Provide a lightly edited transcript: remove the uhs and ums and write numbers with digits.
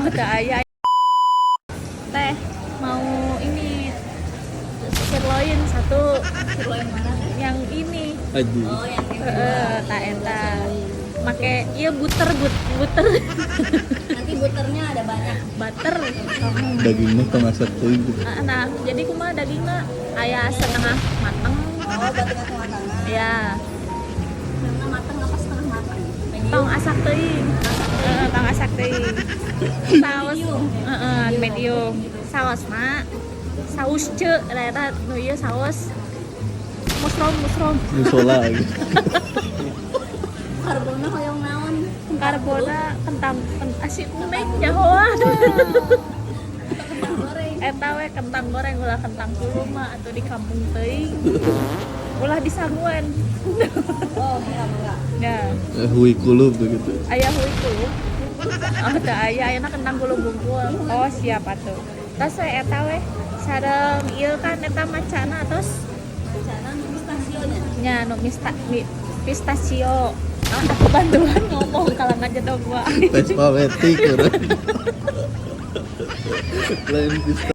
teu aya. Teh mau ini sirloin satu. Sirloin mana teh? Yang ini. Aji. Oh, yang ini. Tak eta. Make ieu butter. Nanti butternya ada banyak. Butter. Dagingnya masak teuing gitu. Nah, jadi kumaha dagingna aya setengah mateng. Oh, berarti nggak matang. Ya, Setengah matang apa setengah matang? tong asak teuing. Tong asak teuing. Saos medium. Saosna saus ceu eta nu ieu saus mushroom. Musola gitu. Karbona hoyong naon? Karbona kentang asin kuning jahoa. Kentang goreng. Eta we kentang goreng ulah kentang kulu mah atuh di kampung teuing. Ulah di Sanguan. Oh, enggak. Nah, Hui kulub begitu. aya heuy kulu. Oh, teu aya ayeuna kentang kulu bungkul. Oh, siap atuh. Tos we eta we sareng ieu kan eta macana tos Sana pistasionya. nya nu pistachio. Aku bantuan ngomong kalangan jedog gua. Vespa wetik. Lain